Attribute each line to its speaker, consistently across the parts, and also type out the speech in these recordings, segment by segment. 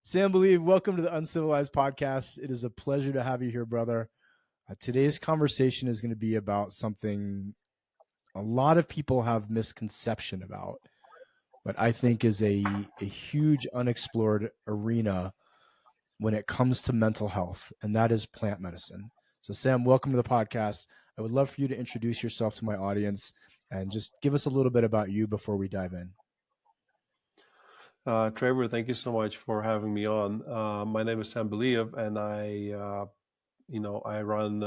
Speaker 1: Sam Believ, welcome to the UNcivilized Podcast. It is a pleasure to have you here, brother. Today's conversation is going to be about something a lot of people have misconception about, but I think is a huge unexplored arena when it comes to mental health, and that is plant medicine. So, Sam, welcome to the podcast. I would love for you to introduce yourself to my audience and just give us a little bit about you before we dive in.
Speaker 2: Traver, thank you so much for having me on. My name is Sam Believ, and I run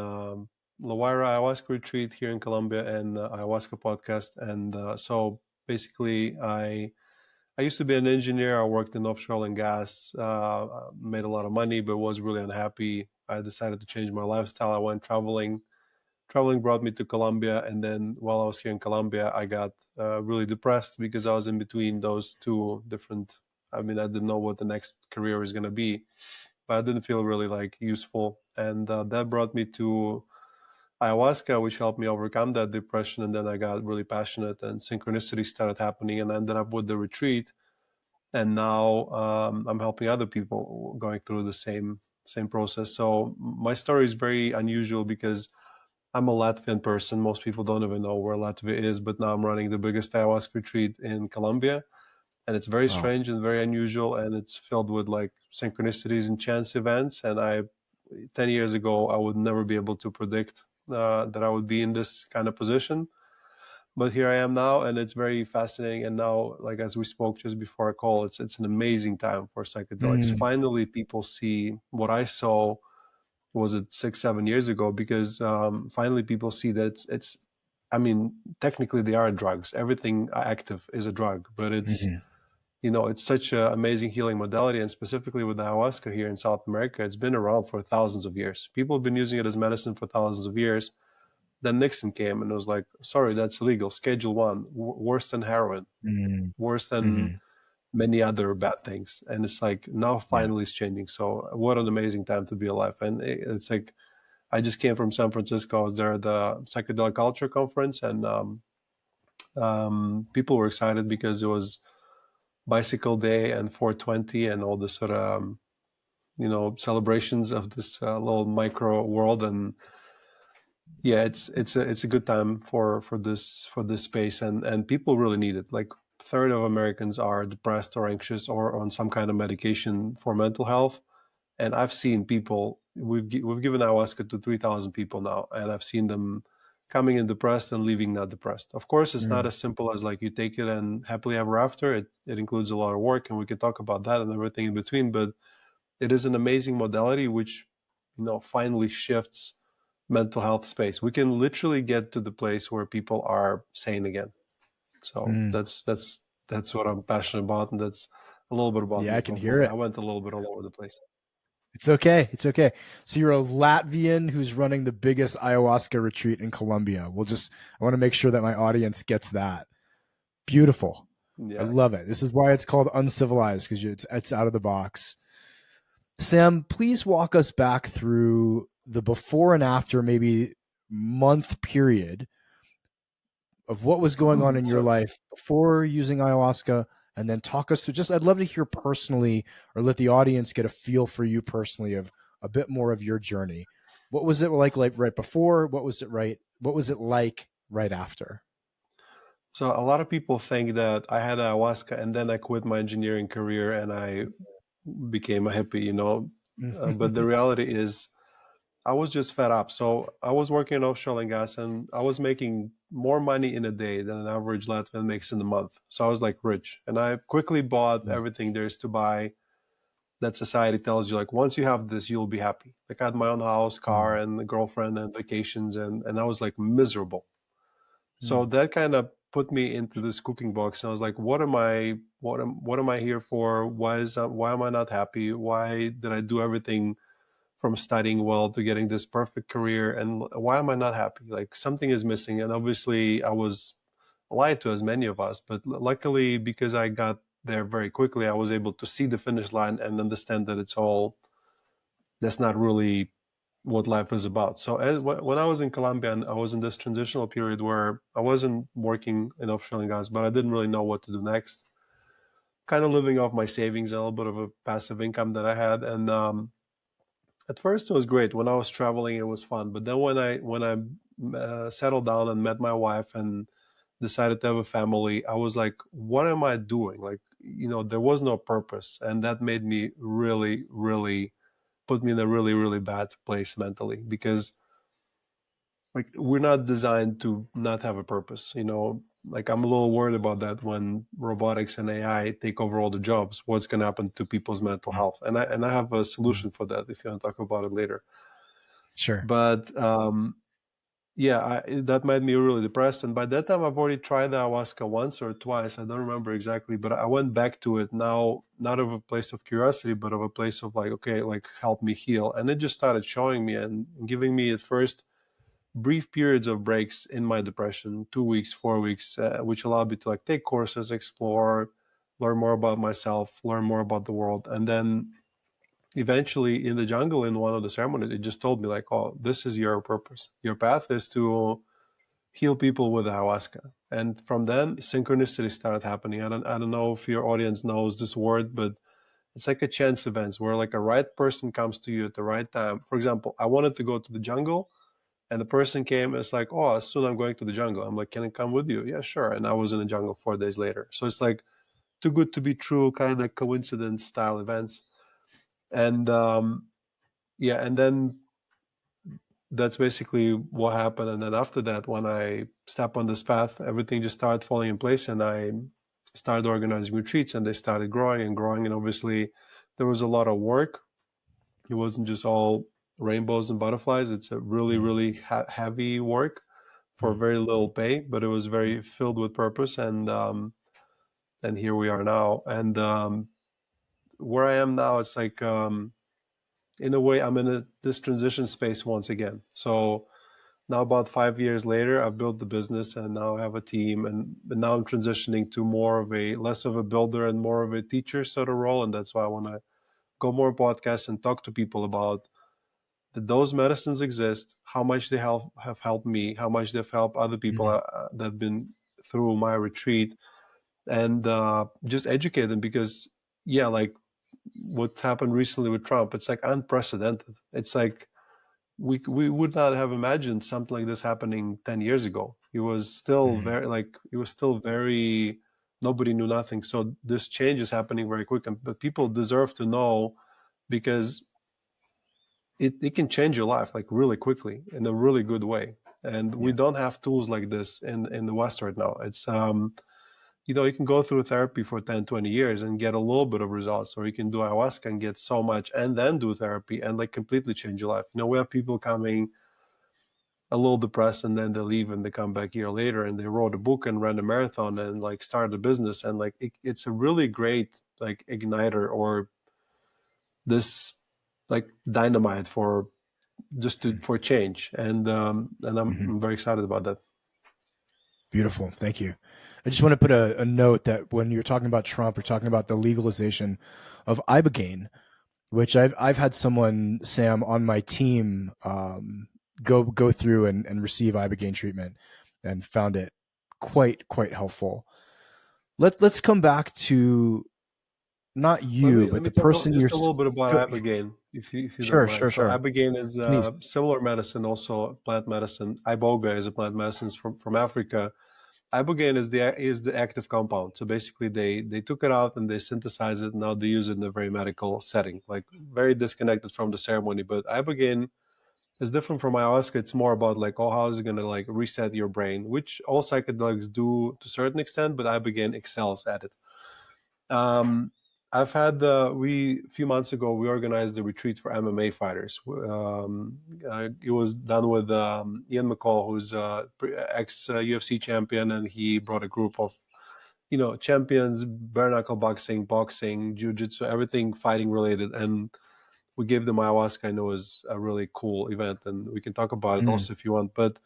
Speaker 2: Lawayra Ayahuasca Retreat here in Colombia and Ayahuasca Podcast. And so basically, I used to be an engineer. I worked in offshore oil and gas, made a lot of money, but was really unhappy. I decided to change my lifestyle. I went traveling. Traveling brought me to Colombia, and then while I was here in Colombia, I got really depressed because I was in between those two different. I didn't know what the next career is going to be, but I didn't feel really useful, and that brought me to ayahuasca, which helped me overcome that depression. And then I got really passionate, and synchronicity started happening, and I ended up with the retreat. And now I'm helping other people going through the same process. So my story is very unusual because I'm a Latvian person. Most people don't even know where Latvia is, but now I'm running the biggest ayahuasca retreat in Colombia. And it's very strange and very unusual, and it's filled with synchronicities and chance events. And 10 years ago, I would never be able to predict that I would be in this kind of position. But here I am now, and it's very fascinating. And now, as we spoke just before our call, it's an amazing time for psychedelics. Finally, people see what I saw. Was it 6-7 years ago? Because finally people see that it's technically they are drugs. Everything active is a drug, but it's it's such an amazing healing modality. And specifically with ayahuasca here in South America, it's been around for thousands of years. People have been using it as medicine for thousands of years. Then Nixon came and was like, sorry, that's illegal. Schedule 1, worse than heroin, worse than many other bad things. And it's now finally it's changing. So what an amazing time to be alive. And it's I just came from San Francisco. I was there at the Psychedelic Culture Conference, and people were excited because it was Bicycle Day and 420 and all the sort of celebrations of this little micro world. And yeah, it's a good time for this space, and people really need it. A third of Americans are depressed or anxious or on some kind of medication for mental health. And I've seen people, we've given ayahuasca to 3,000 people now, and I've seen them coming in depressed and leaving not depressed. Of course, it's not as simple as you take it and happily ever after. It includes a lot of work, and we can talk about that and everything in between. But it is an amazing modality which finally shifts mental health space. We can literally get to the place where people are sane again. So that's what I'm passionate about, and that's a little bit about me.
Speaker 1: I can hear it.
Speaker 2: I went a little bit all over the place.
Speaker 1: It's okay. It's okay. So you're a Latvian who's running the biggest ayahuasca retreat in Colombia. I want to make sure that my audience gets that. Beautiful. Yeah. I love it. This is why it's called UNcivilized, because it's out of the box. Sam, please walk us back through the before and after, maybe month period of what was going on in your life before using ayahuasca, and then talk us through I'd love to hear personally, or let the audience get a feel for you personally of a bit more of your journey. What was it like right before? What was it like right after?
Speaker 2: So a lot of people think that I had ayahuasca and then I quit my engineering career and I became a hippie, but the reality is I was just fed up. So I was working in offshore oil and gas, and I was making more money in a day than an average Latvian makes in a month. So I was rich, and I quickly bought everything there is to buy that society tells you, once you have this, you'll be happy. I had my own house, car, and a girlfriend and vacations, and I was miserable. So that kind of put me into this cooking box. And I was like, what am I here for? Why am I not happy? Why did I do everything from studying well to getting this perfect career, and why am I not happy? Something is missing. And obviously I was lied to, as many of us, but luckily, because I got there very quickly, I was able to see the finish line and understand that that's not really what life is about. So when I was in Colombia, and I was in this transitional period where I wasn't working in offshore oil and gas, but I didn't really know what to do next. kind of living off my savings, a little bit of a passive income that I had. And at first it was great. When I was traveling, it was fun. But then when I settled down and met my wife and decided to have a family, I was like, what am I doing? Like, there was no purpose. And that made me really, really put me in a really, really bad place mentally, because like we're not designed to not have a purpose. Like I'm a little worried about that when robotics and AI take over all the jobs. What's going to happen to people's mental health? And I have a solution for that if you want to talk about it later.
Speaker 1: Sure.
Speaker 2: But yeah, that made me really depressed. And by that time, I've already tried the ayahuasca once or twice. I don't remember exactly, but I went back to it now, not of a place of curiosity, but of a place of like, okay, like help me heal. And it just started showing me and giving me at first brief periods of breaks in my depression, 2 weeks, 4 weeks, which allowed me to like take courses, explore, learn more about myself, learn more about the world. And then eventually in the jungle, in one of the ceremonies, it just told me like, oh, this is your purpose. Your path is to heal people with ayahuasca. And from then synchronicity started happening. I don't know if your audience knows this word, but it's like a chance events where like a right person comes to you at the right time. For example, I wanted to go to the jungle, and the person came and it's like, oh, soon I'm going to the jungle. I'm like, can I come with you? Yeah, sure. And I was in the jungle 4 days later. So it's like too good to be true, kind of coincidence style events. And yeah, and then that's basically what happened. And then after that, when I stepped on this path, everything just started falling in place, and I started organizing retreats, and they started growing and growing. And obviously there was a lot of work. It wasn't just all rainbows and butterflies. It's a really, really heavy work for very little pay, but it was very filled with purpose. And here we are now. And where I am now, it's like in a way I'm in this transition space once again. So now about 5 years later, I've built the business and now I have a team, and now I'm transitioning to more of a less of a builder and more of a teacher sort of role. And that's why I want to go more podcasts and talk to people about that those medicines exist, how much they have helped me, how much they've helped other people that have been through my retreat, and just educate them. Because yeah, like what happened recently with Trump, it's like unprecedented. It's like we would not have imagined something like this happening 10 years ago. It was still very nobody knew nothing. So this change is happening very quick, but people deserve to know, because it can change your life like really quickly in a really good way. And we don't have tools like this in the West right now. It's you can go through therapy for 10, 20 years and get a little bit of results, or you can do ayahuasca and get so much and then do therapy and like completely change your life. We have people coming a little depressed and then they leave and they come back a year later and they wrote a book and ran a marathon and like started a business, and like it's a really great like igniter, or this like dynamite for for change. And I'm very excited about that.
Speaker 1: Beautiful. Thank you. I just want to put a note that when you're talking about Trump, you're talking about the legalization of Ibogaine, which I've had someone, Sam, on my team go through and receive Ibogaine treatment and found it quite helpful. Let's come back to not you, but the person you're
Speaker 2: just a little bit about Ibogaine, if you don't
Speaker 1: Sure,
Speaker 2: mind. So
Speaker 1: sure.
Speaker 2: Ibogaine is
Speaker 1: Please.
Speaker 2: similar medicine, also plant medicine. Iboga is a plant medicine from Africa. Ibogaine is the active compound. So basically, they took it out and they synthesized it. And now they use it in a very medical setting, like very disconnected from the ceremony. But Ibogaine is different from ayahuasca. It's more about like, oh, how is it going to like reset your brain, which all psychedelics do to a certain extent, but Ibogaine excels at it. I've had a few months ago, we organized a retreat for MMA fighters. It was done with Ian McCall, who's ex UFC champion, and he brought a group of champions, bare knuckle boxing, jiu-jitsu, everything fighting related, and we gave them ayahuasca. I know is a really cool event, and we can talk about it also if you want. But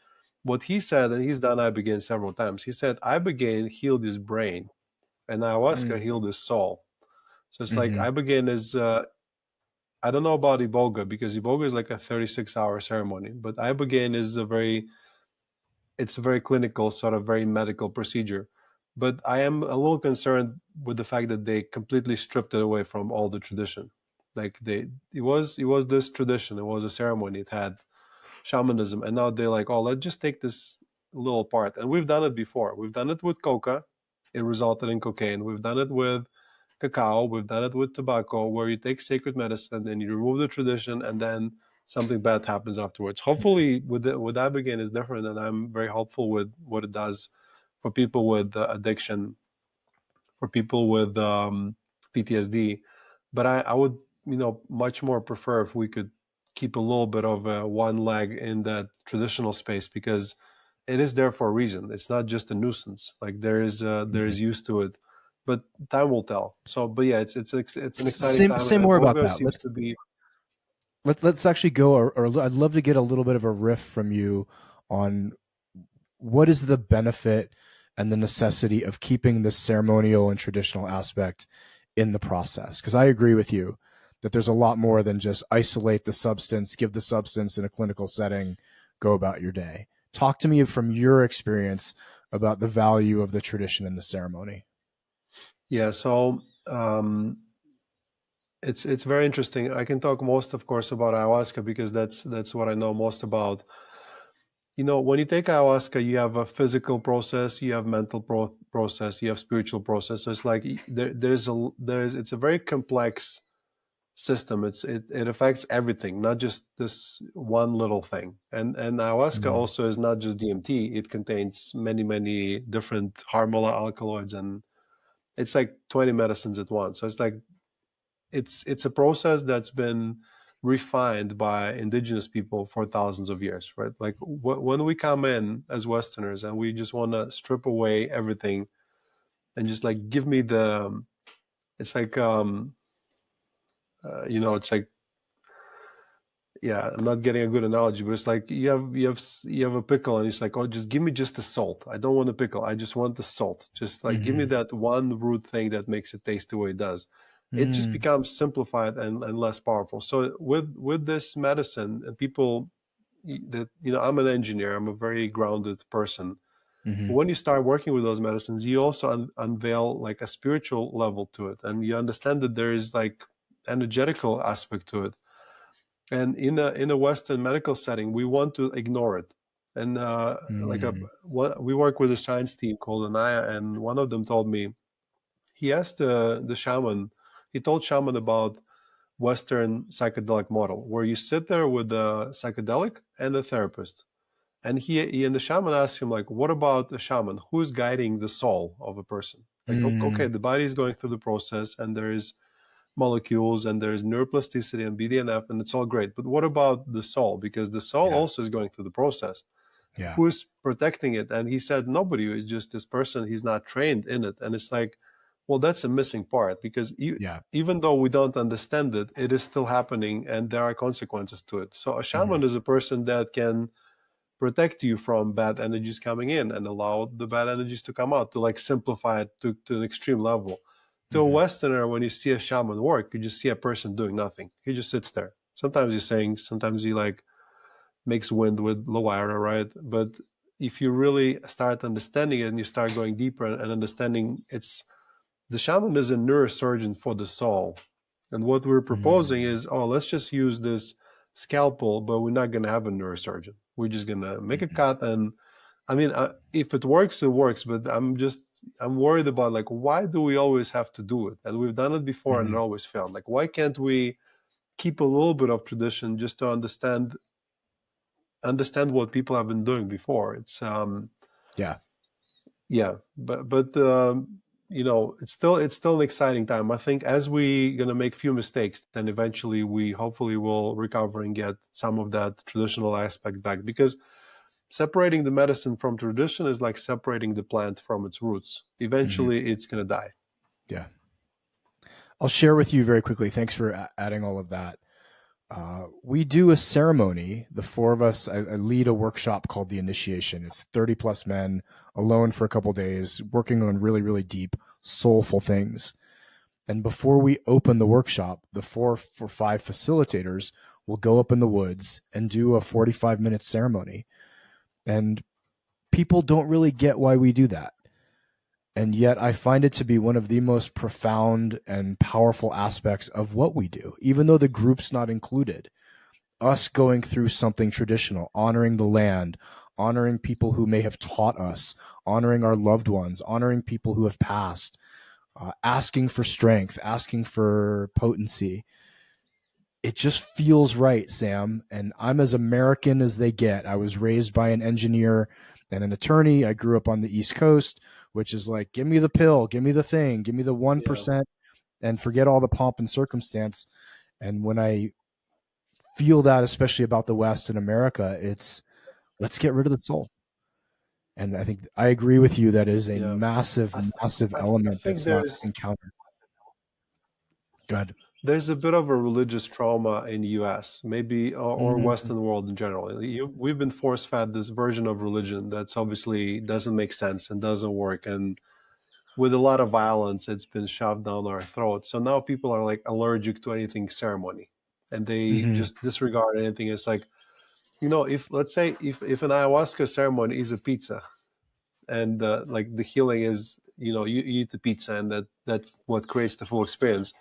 Speaker 2: what he said, and he's done Ibogaine several times, he said Ibogaine healed his brain and ayahuasca healed his soul. So it's like Ibogaine is, I don't know about Iboga, because Iboga is like a 36-hour ceremony, but Ibogaine is it's a very clinical, sort of very medical procedure. But I am a little concerned with the fact that they completely stripped it away from all the tradition. Like it was this tradition, it was a ceremony, it had shamanism, and now they're like, oh, let's just take this little part. And we've done it before. We've done it with coca, it resulted in cocaine. We've done it with cacao, we've done it with tobacco, where you take sacred medicine and you remove the tradition, and then something bad happens afterwards. Hopefully with Ibogaine is different, and I'm very hopeful with what it does for people with addiction, for people with PTSD. But I would, much more prefer if we could keep a little bit of one leg in that traditional space, because it is there for a reason. It's not just a nuisance. Like there is use to it, but time will tell. So, but yeah, it's an exciting time.
Speaker 1: Say more about that.
Speaker 2: Seems to be.
Speaker 1: Let's actually go, or I'd love to get a little bit of a riff from you on what is the benefit and the necessity of keeping the ceremonial and traditional aspect in the process. Because I agree with you that there's a lot more than just isolate the substance, give the substance in a clinical setting, go about your day. Talk to me from your experience about the value of the tradition and the ceremony.
Speaker 2: Yeah, so it's very interesting. I can talk most, of course, about ayahuasca because that's what I know most about. When you take ayahuasca, you have a physical process, you have mental process, you have spiritual process. So it's like it's a very complex system. It affects everything, not just this one little thing. And ayahuasca also is not just DMT. It contains many different harmala alkaloids, and it's like 20 medicines at once. So it's like it's a process that's been refined by indigenous people for thousands of years, right? Like when we come in as Westerners and we just want to strip away everything and just like give me it's like it's like, yeah, I'm not getting a good analogy, but it's like you have a pickle and it's like, oh, just give me just the salt. I don't want the pickle. I just want the salt. Just like give me that one root thing that makes it taste the way it does. It just becomes simplified and less powerful. So with this medicine, and people that, I'm an engineer, I'm a very grounded person. When you start working with those medicines, you also unveil like a spiritual level to it, and you understand that there is like energetical aspect to it. And in a Western medical setting, we want to ignore it. And we work with a science team called Anaya, and one of them told me, he asked the shaman, he told shaman about Western psychedelic model, where you sit there with a psychedelic and a therapist. And he and the shaman asked him, like, what about the shaman? Who's guiding the soul of a person? Like, okay, the body is going through the process, and there is molecules, and there's neuroplasticity and BDNF, and it's all great. But what about the soul? Because the soul also is going through the process.
Speaker 1: Yeah.
Speaker 2: Who's protecting it? And he said, nobody. It's just this person. He's not trained in it. And it's like, well, that's a missing part, because even though we don't understand it, it is still happening, and there are consequences to it. So a shaman is a person that can protect you from bad energies coming in and allow the bad energies to come out, to like simplify it to an extreme level. To a Westerner, when you see a shaman work, you just see a person doing nothing. He just sits there. Sometimes he sings, sometimes he like makes wind with Lawayra, right? But if you really start understanding it and you start going deeper and understanding, the shaman is a neurosurgeon for the soul. And what we're proposing is, let's just use this scalpel, but we're not going to have a neurosurgeon. We're just going to make a cut. And I mean, if it works, it works. But I'm worried about, like, why do we always have to do it? And we've done it before and it always failed. Like, why can't we keep a little bit of tradition just to understand what people have been doing before? It's but it's still an exciting time. I think as we gonna make few mistakes, then eventually we hopefully will recover and get some of that traditional aspect back, because separating the medicine from tradition is like separating the plant from its roots. Eventually it's gonna die.
Speaker 1: Yeah. I'll share with you very quickly. Thanks for adding all of that. We do a ceremony. The four of us, I lead a workshop called The Initiation. It's 30 plus men alone for a couple days, working on really, really deep, soulful things. And before we open the workshop, the 4 or 5 facilitators will go up in the woods and do a 45-minute ceremony. And people don't really get why we do that. And yet I find it to be one of the most profound and powerful aspects of what we do, even though the group's not included. Us going through something traditional, honoring the land, honoring people who may have taught us, honoring our loved ones, honoring people who have passed, asking for strength, asking for potency. It just feels right, Sam. And I'm as American as they get. I was raised by an engineer and an attorney. I grew up on the East Coast, which is like, give me the pill, give me the thing, give me the 1%, and forget all the pomp and circumstance. And when I feel that, especially about the West and America, it's let's get rid of the soul. And I think I agree with you. That is a massive element that's not encountered. Good.
Speaker 2: There's a bit of a religious trauma in the US, maybe, or Western world in general. We've been force-fed this version of religion that's obviously doesn't make sense and doesn't work. And with a lot of violence, it's been shoved down our throats. So now people are like allergic to anything ceremony, and they just disregard anything. It's like, if let's say if an ayahuasca ceremony is a pizza, and like the healing is, you eat the pizza, and that's what creates the full experience.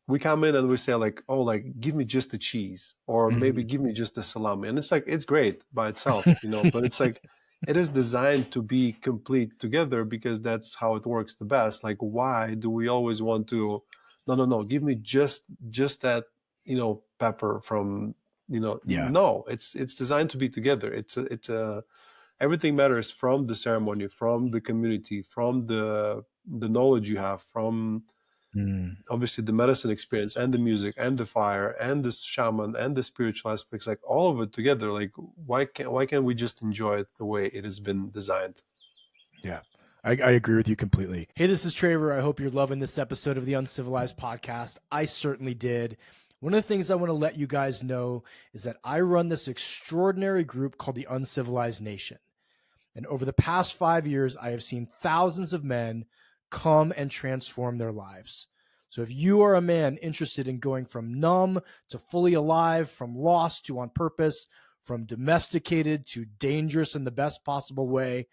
Speaker 2: We come in and we say like, oh, like give me just the cheese, or maybe give me just the salami, and it's like it's great by itself, but it's like it is designed to be complete together because that's how it works the best. Like, why do we always want to? No, give me just that, pepper from, No, it's designed to be together. It's a everything matters, from the ceremony, from the community, from the knowledge you have, from obviously the medicine experience and the music and the fire and the shaman and the spiritual aspects, like all of it together. Like, why can't we just enjoy it the way it has been designed?
Speaker 1: Yeah, I agree with you completely. Hey, this is Traver. I hope you're loving this episode of the Uncivilized Podcast. I certainly did. One of the things I want to let you guys know is that I run this extraordinary group called the Uncivilized Nation. And over the past 5 years, I have seen thousands of men come and transform their lives. So if you are a man interested in going from numb to fully alive, from lost to on purpose, from domesticated to dangerous in the best possible way,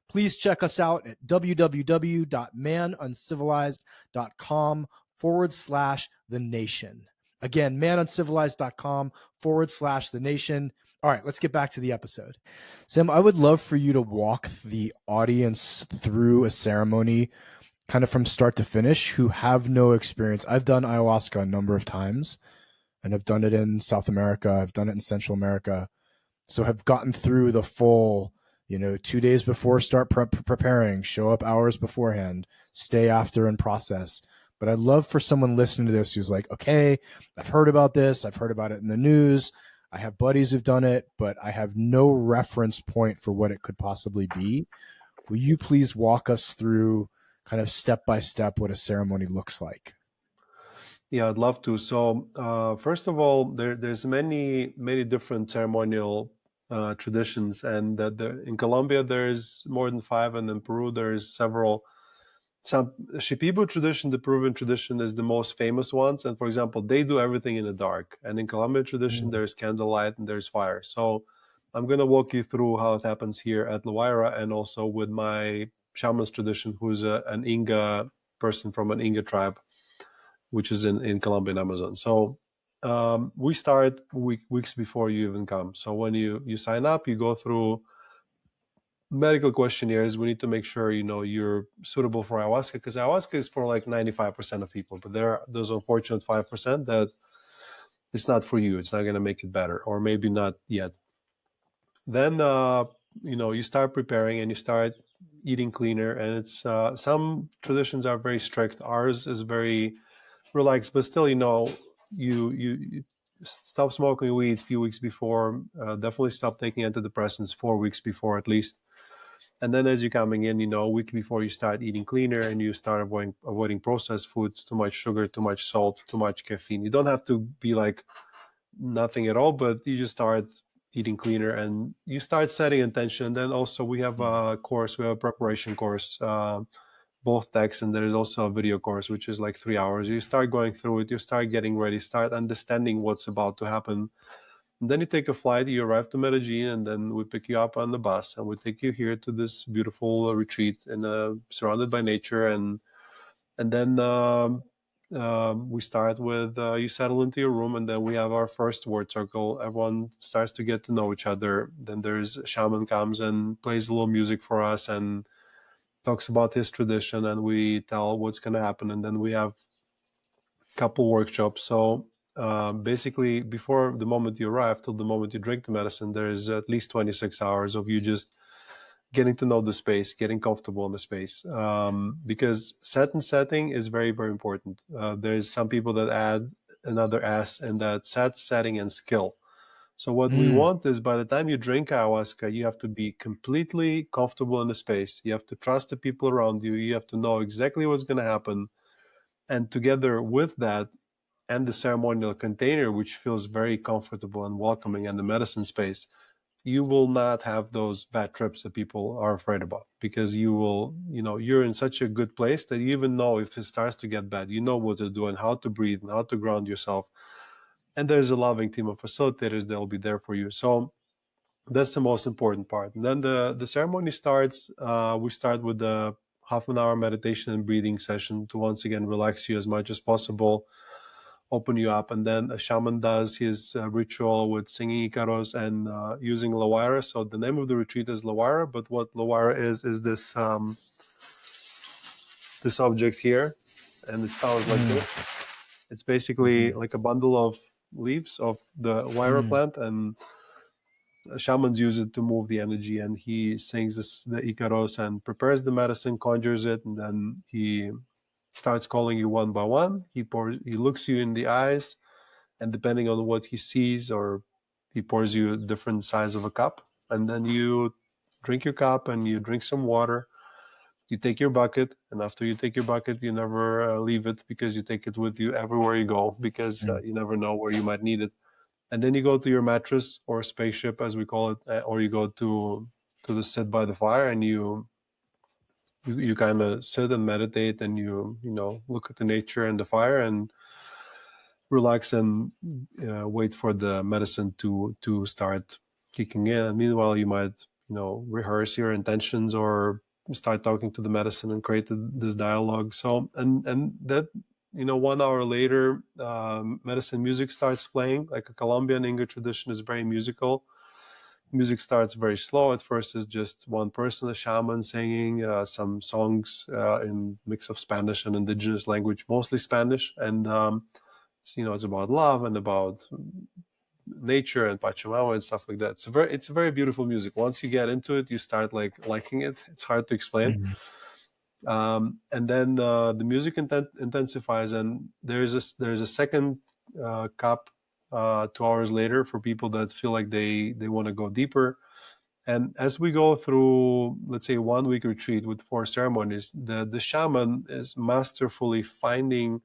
Speaker 1: please check us out at www.manuncivilized.com/the nation. Again, manuncivilized.com/the nation. All right, let's get back to the episode. Sam, I would love for you to walk the audience through a ceremony kind of from start to finish who have no experience. I've done ayahuasca a number of times, and I've done it in South America. I've done it in Central America. So have gotten through the full, 2 days before start preparing, show up hours beforehand, stay after and process. But I'd love for someone listening to this who's like, okay, I've heard about this. I've heard about it in the news. I have buddies who've done it, but I have no reference point for what it could possibly be. Will you please walk us through kind of step by step what a ceremony looks like?
Speaker 2: Yeah, I'd love to. So first of all, there's many different ceremonial traditions, and in Colombia there's more than 5, and in Peru there's several. Some Shipibo tradition, the Peruvian tradition, is the most famous ones, and for example, they do everything in the dark. And in Colombian tradition, there's candlelight and there's fire. So I'm gonna walk you through how it happens here at Lawayra, and also with my shaman's tradition, who's an Inga person from an Inga tribe, which is in Colombian Amazon. So we start weeks before you even come. So when you sign up, you go through medical questionnaires. We need to make sure you're suitable for ayahuasca, because ayahuasca is for like 95% of people, but there are those unfortunate 5% that it's not for you. It's not going to make it better, or maybe not yet. Then you start preparing and you start eating cleaner, and it's some traditions are very strict. Ours is very relaxed, but still, you stop smoking weed a few weeks before. Definitely stop taking antidepressants 4 weeks before at least. And then as you're coming in, a week before, you start eating cleaner and you start avoiding processed foods, too much sugar, too much salt, too much caffeine. You don't have to be like nothing at all, but you just start eating cleaner and you start setting intention. And then also we have a course, we have a preparation course, both text, and there is also a video course, which is like 3 hours. You start going through it, you start getting ready, start understanding what's about to happen. And then you take a flight, you arrive to Medellin, and then we pick you up on the bus, and we take you here to this beautiful retreat, and surrounded by nature, and then we start with you settle into your room, and then we have our first word circle. Everyone starts to get to know each other. Then there's Shaman comes and plays a little music for us and talks about his tradition, and we tell what's going to happen. And then we have a couple workshops. So basically, before the moment you arrive till the moment you drink the medicine, there is at least 26 hours of you just getting to know the space, getting comfortable in the space. Because setting is very, very important. There's some people that add another S, and that setting, and skill. So what we want is, by the time you drink ayahuasca, you have to be completely comfortable in the space. You have to trust the people around you. You have to know exactly what's going to happen. And together with that, and the ceremonial container, which feels very comfortable and welcoming, and the medicine space, you will not have those bad trips that people are afraid about, because you're in such a good place that you even know if it starts to get bad, you know what to do and how to breathe and how to ground yourself. And there's a loving team of facilitators that will be there for you. So that's the most important part. And then the ceremony starts. We start with the half an hour meditation and breathing session to once again relax you as much as possible, open you up. And then a shaman does his ritual with singing Icaros and using Lawayra. So the name of the retreat is Lawayra, but what Lawayra is this object here, and it sounds like this. It's basically like a bundle of leaves of the Wayra plant, and shamans use it to move the energy. And he sings the Icaros and prepares the medicine, conjures it, and then he starts calling you one by one. He looks you in the eyes, and depending on what he sees, or he pours you a different size of a cup, and then you drink your cup and you drink some water. You take your bucket, and after you take your bucket, you never leave it, because you take it with you everywhere you go, because you never know where you might need it. And then you go to your mattress, or spaceship as we call it, or you go to the sit by the fire, and you kind of sit and meditate, and you look at the nature and the fire and relax, and wait for the medicine to start kicking in. And meanwhile, you might rehearse your intentions, or start talking to the medicine and create this dialogue. So and that 1 hour later, medicine music starts playing. Like a Colombian Inga tradition is very musical. Music starts very slow. At first, it's just one person, a shaman, singing some songs in mix of Spanish and indigenous language, mostly Spanish. And it's about love and about nature and Pachamama and stuff like that. It's a very beautiful music. Once you get into it, you start liking it. It's hard to explain. And then the music intensifies, and there's a second cup 2 hours later for people that feel like they want to go deeper. And as we go through, let's say, 1 week retreat with 4 ceremonies, the shaman is masterfully finding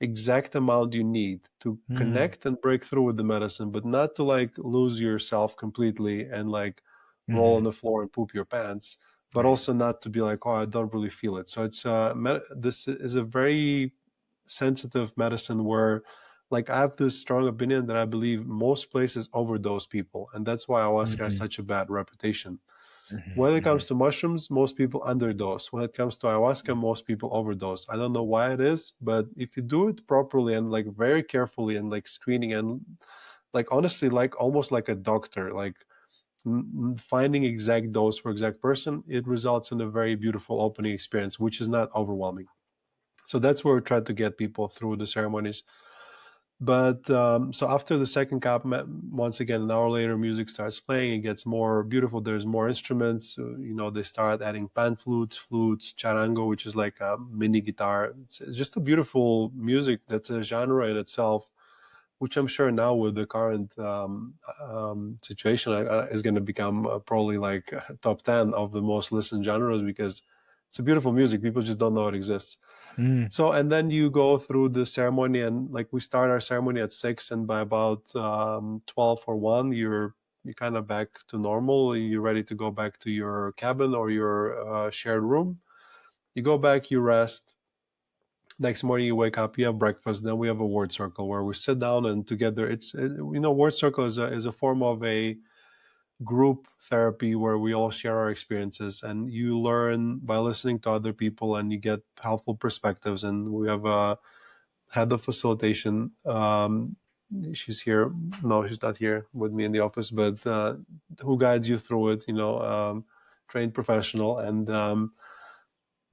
Speaker 2: exact amount you need to connect and break through with the medicine, but not to lose yourself completely and roll on the floor and poop your pants, but also not to be oh, I don't really feel it. So it's this is a very sensitive medicine where I have this strong opinion that I believe most places overdose people, and that's why ayahuasca has such a bad reputation. When it comes to mushrooms, most people underdose. When it comes to ayahuasca, most people overdose. I don't know why it is, but if you do it properly and very carefully and screening and honestly, almost like a doctor, finding exact dose for exact person, it results in a very beautiful opening experience, which is not overwhelming. So that's where we try to get people through the ceremonies. But so after the second cup, once again, an hour later, music starts playing. It gets more beautiful. There's more instruments. They start adding pan flutes, charango, which is like a mini guitar. It's just a beautiful music. That's a genre in itself, which I'm sure now with the current situation is going to become probably top 10 of the most listened genres, because it's a beautiful music. People just don't know it exists. So, and then you go through the ceremony, and we start our ceremony at 6, and by about 12 or 1, you're kind of back to normal. You're ready to go back to your cabin or your shared room. You go back, you rest, Next morning you wake up, you have breakfast, then we have a word circle where we sit down and together. Word circle is a form of a group therapy where we all share our experiences, and you learn by listening to other people, and you get helpful perspectives. And we have a head of facilitation. She's here. No, she's not here with me in the office, but who guides you through it, trained professional. And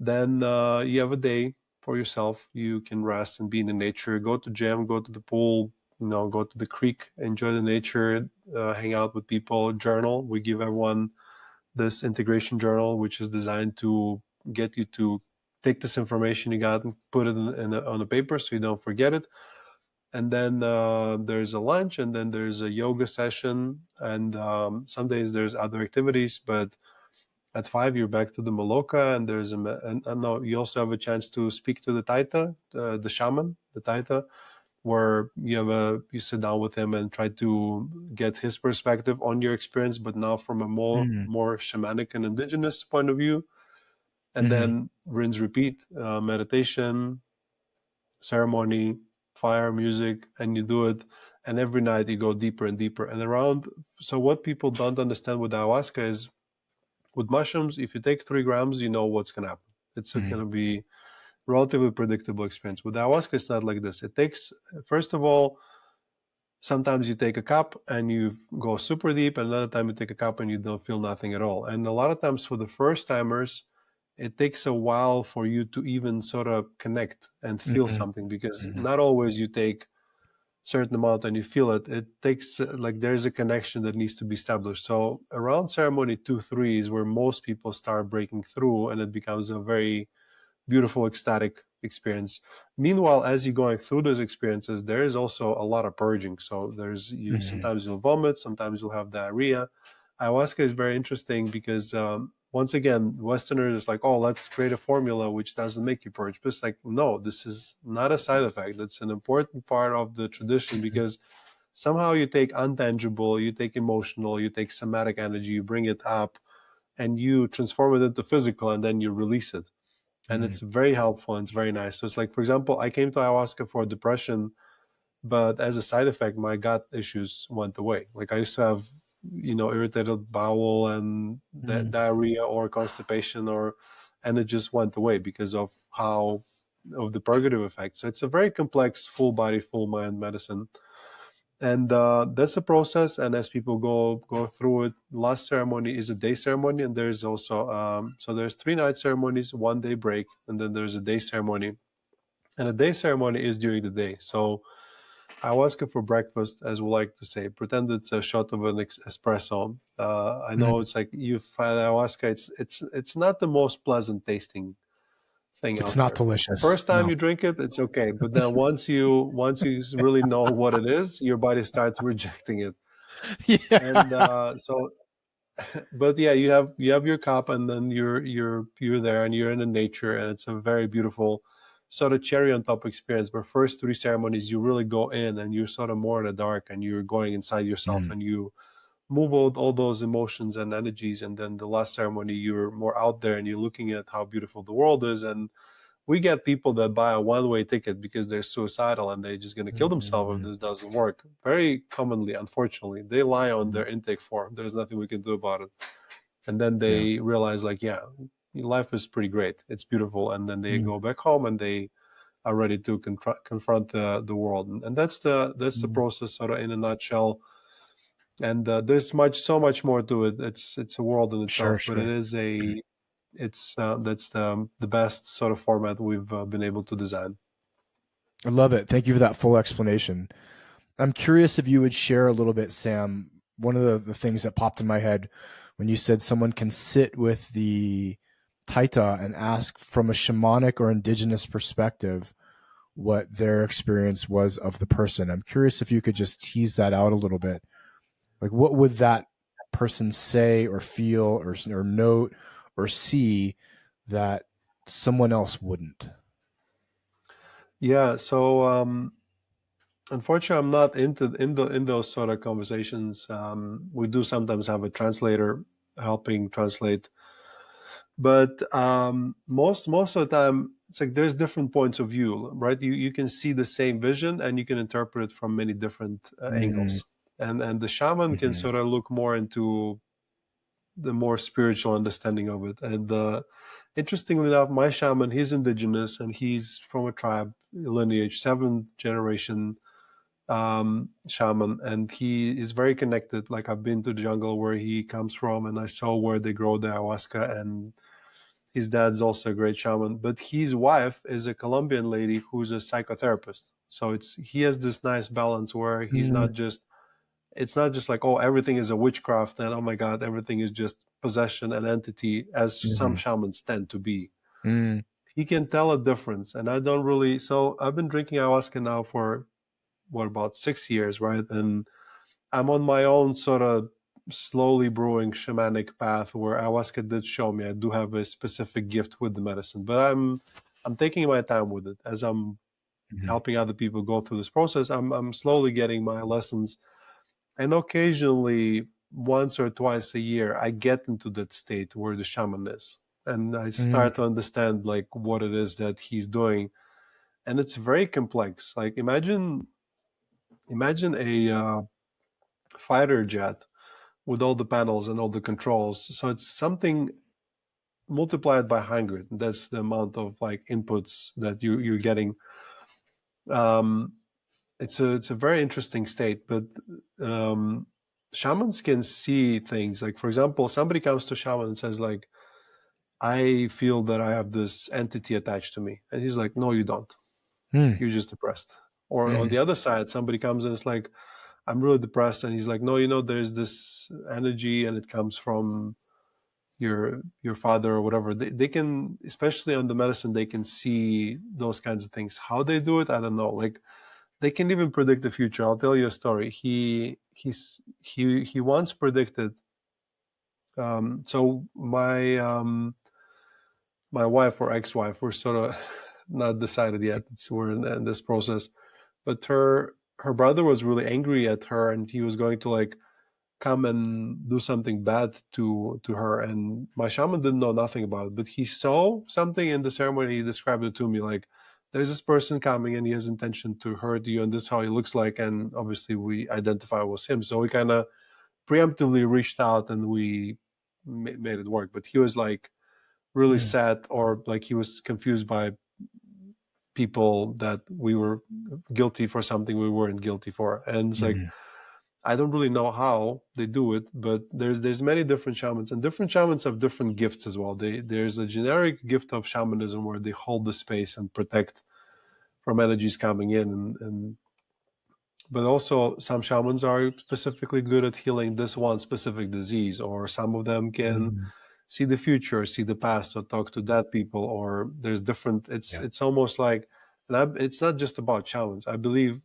Speaker 2: then you have a day for yourself. You can rest and be in the nature, go to gym, go to the pool, go to the creek, enjoy the nature, hang out with people, journal. We give everyone this integration journal, which is designed to get you to take this information you got and put it on a paper so you don't forget it. And then there's a lunch, and then there's a yoga session, and some days there's other activities, but at 5 you're back to the Maloka, and there's no, you also have a chance to speak to the Taita, the shaman, the Taita, where you sit down with him and try to get his perspective on your experience, but now from a more shamanic and indigenous point of view. And then rinse, repeat, meditation, ceremony, fire, music, and you do it. And every night you go deeper and deeper. And so what people don't understand with ayahuasca is, with mushrooms, if you take 3 grams, you know what's going to happen. It's going to be relatively predictable experience. With ayahuasca, it's not like this. It takes, first of all, sometimes you take a cup and you go super deep, and another time you take a cup and you don't feel nothing at all. And a lot of times for the first timers, it takes a while for you to even sort of connect and feel something, because not always you take certain amount and you feel it. It takes there's a connection that needs to be established. So around ceremony 2-3 is where most people start breaking through, and it becomes a very beautiful, ecstatic experience. Meanwhile, as you're going through those experiences, there is also a lot of purging. So sometimes you'll vomit, sometimes you'll have diarrhea. Ayahuasca is very interesting because once again, Westerners like, oh, let's create a formula which doesn't make you purge. But it's like, no, this is not a side effect. It's an important part of the tradition, because somehow you take intangible, you take emotional, you take somatic energy, you bring it up, and you transform it into physical, and then you release it. And it's very helpful, and it's very nice. So it's like, for example, I came to ayahuasca for depression, but as a side effect, my gut issues went away. Like I used to have, irritated bowel and diarrhea or constipation, and it just went away because of the purgative effect. So it's a very complex, full body, full mind medicine. And that's the process. And as people go through it, last ceremony is a day ceremony, and there's also so there's 3 night ceremonies, 1 day break, and then there's a day ceremony. And a day ceremony is during the day. So ayahuasca for breakfast, as we like to say, pretend it's a shot of an espresso. I know it's like you find ayahuasca, it's not the most pleasant tasting thing.
Speaker 1: It's not delicious.
Speaker 2: First time you drink it, it's okay, but then once you really know what it is, your body starts rejecting it.
Speaker 1: Yeah.
Speaker 2: And but yeah, you have your cup, and then you're there, and you're in the nature, and it's a very beautiful sort of cherry on top experience. But first 3 ceremonies, you really go in, and you're sort of more in the dark, and you're going inside yourself, and you move all those emotions and energies. And then the last ceremony, you're more out there, and you're looking at how beautiful the world is. And we get people that buy a one-way ticket because they're suicidal and they're just going to kill themselves if this doesn't work. Very commonly, unfortunately, they lie on their intake form. There's nothing we can do about it. And then they realize, like, yeah, life is pretty great. It's beautiful. And then they go back home, and they are ready to confront the world. And that's the process, sort of in a nutshell. And there's so much more to it. It's a world in itself, but it is that's the best sort of format we've been able to design.
Speaker 1: I love it. Thank you for that full explanation. I'm curious if you would share a little bit, Sam. One of the things that popped in my head when you said someone can sit with the Taita and ask from a shamanic or indigenous perspective what their experience was of the person. I'm curious if you could just tease that out a little bit. Like, what would that person say or feel or note or see that someone else wouldn't?
Speaker 2: Yeah. So unfortunately, I'm not in those sort of conversations. We do sometimes have a translator helping translate But most of the time, it's like there's different points of view, right? You can see the same vision and you can interpret it from many different angles. And the shaman can sort of look more into the more spiritual understanding of it. And interestingly enough, my shaman, he's indigenous and he's from a tribe lineage, 7th generation shaman, and he is very connected. Like, I've been to the jungle where he comes from and I saw where they grow the ayahuasca, and his dad's also a great shaman. But his wife is a Colombian lady who's a psychotherapist. So he has this nice balance where he's not just, it's not just like, oh, everything is a witchcraft and oh my God, everything is just possession and entity, as some shamans tend to be. He can tell a difference. And I don't really, so I've been drinking ayahuasca now for about 6 years, right? And I'm on my own sort of slowly brewing shamanic path where ayahuasca did show me I do have a specific gift with the medicine, but I'm taking my time with it as I'm helping other people go through this process. I'm slowly getting my lessons, and occasionally, once or twice a year, I get into that state where the shaman is, and I start to understand like what it is that he's doing, and it's very complex. Like, imagine a fighter jet with all the panels and all the controls. So it's something multiplied by 100. That's the amount of like inputs that you're getting. It's a very interesting state, but shamans can see things. Like, for example, somebody comes to shaman and says like, I feel that I have this entity attached to me. And he's like, no, you don't. You're just depressed. Or on the other side, somebody comes and it's like, I'm really depressed. And he's like, no, there's this energy and it comes from your father or whatever. They can, especially on the medicine, they can see those kinds of things. How they do it, I don't know. Like, they can even predict the future. I'll tell you a story. He once predicted. So my wife or ex-wife, we're sort of not decided yet. We're in this process, but her brother was really angry at her, and he was going to like come and do something bad to her. And my shaman didn't know nothing about it, but he saw something in the ceremony. He described it to me like, there's this person coming and he has intention to hurt you, and this is how he looks like. And obviously we identify it was him, so we kind of preemptively reached out and we made it work. But he was like really sad, or like he was confused by people that we were guilty for something we weren't guilty for. And it's like, I don't really know how they do it, but there's many different shamans, and different shamans have different gifts as well. There's a generic gift of shamanism where they hold the space and protect from energies coming in, and but also some shamans are specifically good at healing this one specific disease, or some of them can see the future, see the past, or talk to dead people, or there's different. It's almost like, and it's not just about shamans. I believe,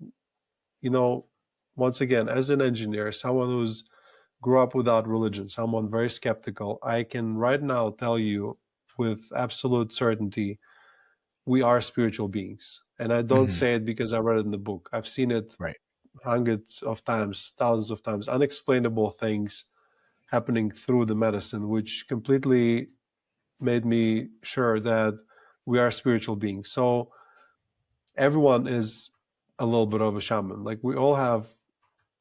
Speaker 2: once again, as an engineer, someone who's grew up without religion, someone very skeptical, I can right now tell you with absolute certainty, we are spiritual beings. And I don't say it because I read it in the book. I've seen it hundreds of times, thousands of times, unexplainable things happening through the medicine, which completely made me sure that we are spiritual beings. So everyone is a little bit of a shaman. Like, we all have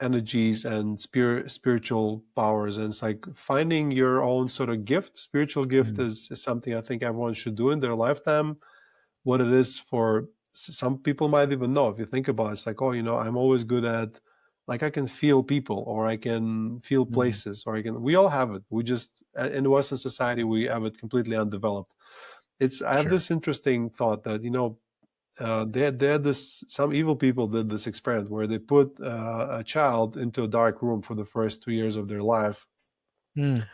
Speaker 2: energies and spiritual powers, and it's like finding your own sort of gift. Spiritual gift is something I think everyone should do in their lifetime. What it is for some people might even know. If you think about it, it's like, oh, I'm always good at, like, I can feel people, or I can feel places, or we all have it. We just, in Western society, we have it completely undeveloped. I have this interesting thought that, they had this, some evil people did this experiment where they put a child into a dark room for the first 2 years of their life. And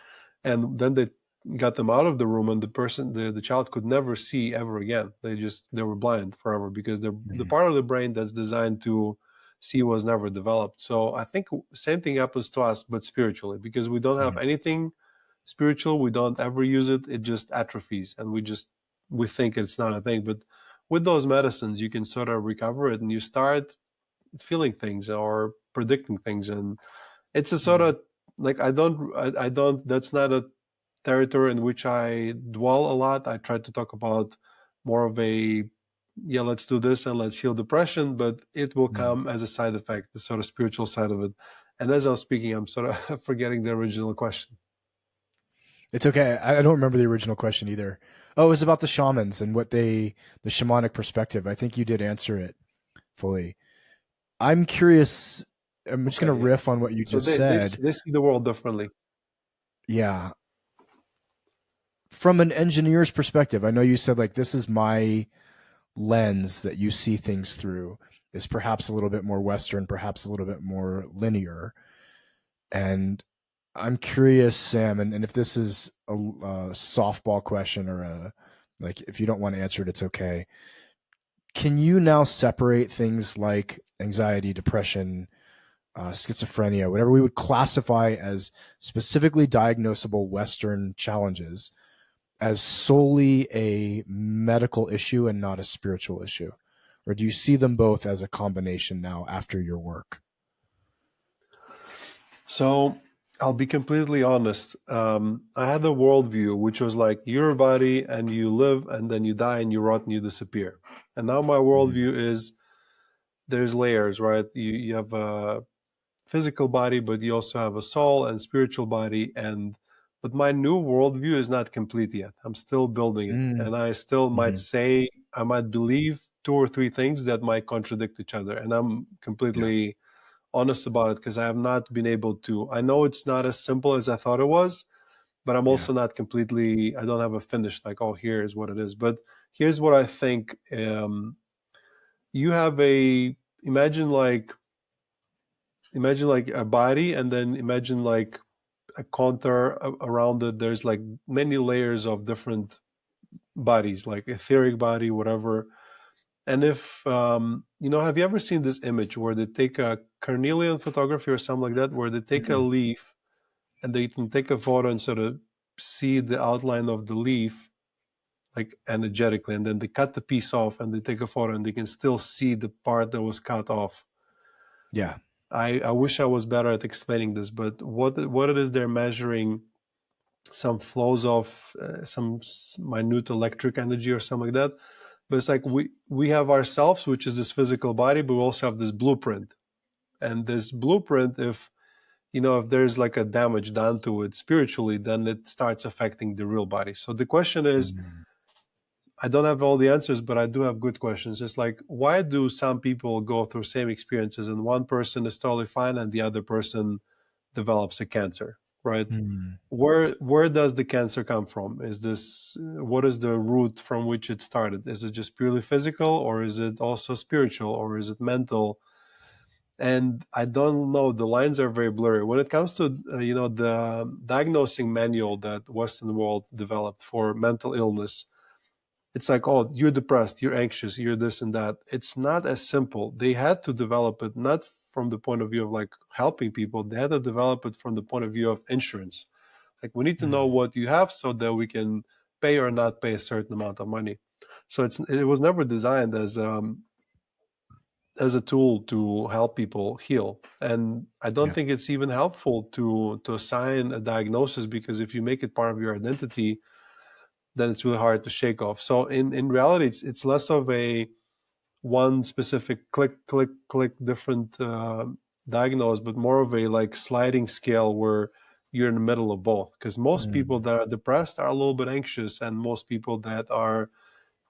Speaker 2: then they got them out of the room, and the child could never see ever again. They were blind forever, because the part of the brain that's designed to see was never developed. So I think same thing happens to us, but spiritually, because we don't have anything spiritual. We don't ever use it. It just atrophies, and we think it's not a thing. But with those medicines, you can sort of recover it, and you start feeling things or predicting things. And it's a sort of like, I don't, that's not a territory in which I dwell a lot. I try to talk about more of a, yeah, let's do this and let's heal depression, but it will come as a side effect, the sort of spiritual side of it. And as I was speaking, I'm sort of forgetting the original question.
Speaker 1: It's okay. I don't remember the original question either. Oh, it was about the shamans and the shamanic perspective. I think you did answer it fully. I'm curious. I'm just going to riff on what you just said.
Speaker 2: They see the world differently.
Speaker 1: Yeah. From an engineer's perspective, I know you said like, this is my lens that you see things through is perhaps a little bit more Western, perhaps a little bit more linear. And I'm curious, Sam, and if this is a softball question or like, if you don't want to answer it, it's okay. Can you now separate things like anxiety, depression, schizophrenia, whatever we would classify as specifically diagnosable Western challenges, as solely a medical issue and not a spiritual issue? Or do you see them both as a combination now after your work?
Speaker 2: So I'll be completely honest. I had a worldview which was like, you're a body and you live and then you die and you rot and you disappear. And now my worldview is there's layers, right? You have a physical body, but you also have a soul and spiritual body. But my new worldview is not complete yet. I'm still building it. And I still might say, I might believe 2 or 3 things that might contradict each other. And I'm completely honest about it because I have not been able to. I know it's not as simple as I thought it was, but I'm also not completely, I don't have a finish like, oh, here's what it is. But here's what I think. You have imagine like a body, and then imagine like a contour around it. There's like many layers of different bodies, like etheric body, whatever. And if, have you ever seen this image where they take a carnelian photography or something like that, where they take a leaf and they can take a photo and sort of see the outline of the leaf, like energetically, and then they cut the piece off and they take a photo and they can still see the part that was cut off.
Speaker 1: Yeah.
Speaker 2: I wish I was better at explaining this, but what it is they're measuring, some flows of some minute electric energy or something like that. But it's like we have ourselves, which is this physical body, but we also have this blueprint. And this blueprint, if there's like a damage done to it spiritually, then it starts affecting the real body. So the question is, I don't have all the answers, but I do have good questions. It's like, why do some people go through same experiences and one person is totally fine and the other person develops a cancer, right? Where does the cancer come from? What is the root from which it started? Is it just purely physical, or is it also spiritual, or is it mental? And I don't know, the lines are very blurry. When it comes to, the diagnosing manual that Western world developed for mental illness, it's like, oh, you're depressed, you're anxious, you're this and that. It's not as simple. They had to develop it not from the point of view of like helping people. They had to develop it from the point of view of insurance. Like, we need to know what you have so that we can pay or not pay a certain amount of money. So it was never designed as a tool to help people heal. And I don't think it's even helpful to assign a diagnosis, because if you make it part of your identity, then it's really hard to shake off. So in reality, it's less of a one specific click different diagnose, but more of a like sliding scale where you're in the middle of both. Because most people that are depressed are a little bit anxious, and most people that are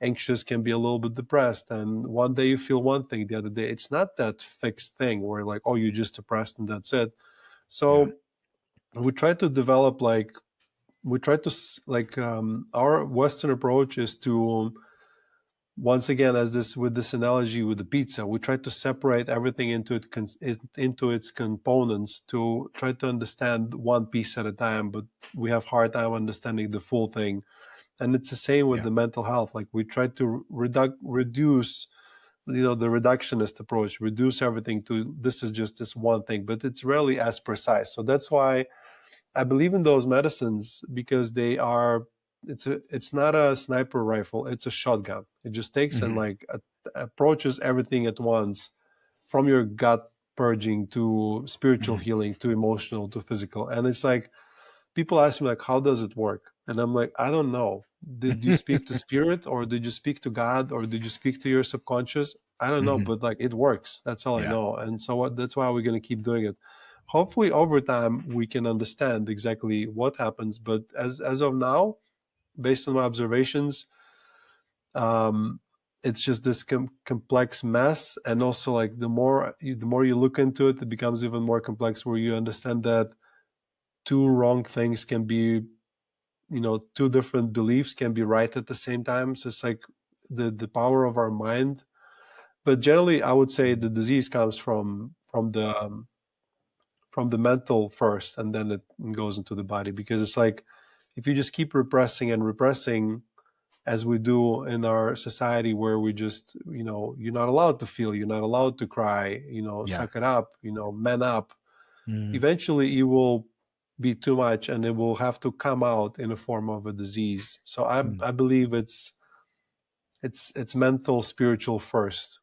Speaker 2: anxious can be a little bit depressed. And one day you feel one thing, the other day it's not that fixed thing where like, oh, you're just depressed and that's it. So we try to develop our Western approach is to, once again, with this analogy with the pizza, we try to separate everything into its components to try to understand one piece at a time, but we have hard time understanding the full thing. And it's the same with the mental health. Like, we try to reduce, the reductionist approach, reduce everything to this is just this one thing, but it's rarely as precise. So that's why I believe in those medicines, because it's not a sniper rifle, it's a shotgun. It just takes and approaches everything at once, from your gut purging to spiritual healing to emotional to physical. And it's like, people ask me like, how does it work? And I'm like, I don't know. Did you speak to spirit, or did you speak to God, or did you speak to your subconscious? I don't know, but like it works. That's all I know. And so that's why we're going to keep doing it. Hopefully over time we can understand exactly what happens. But as of now, based on my observations, it's just this complex mess. And also like the more you look into it, it becomes even more complex, where you understand that two wrong things can be, two different beliefs can be right at the same time. So it's like the power of our mind. But generally I would say the disease comes from the mental first, and then it goes into the body. Because it's like, if you just keep repressing and repressing, as we do in our society, where we just, you're not allowed to feel, you're not allowed to cry, suck it up, man up. Eventually it will be too much, and it will have to come out in a form of a disease. So I believe it's mental, spiritual first,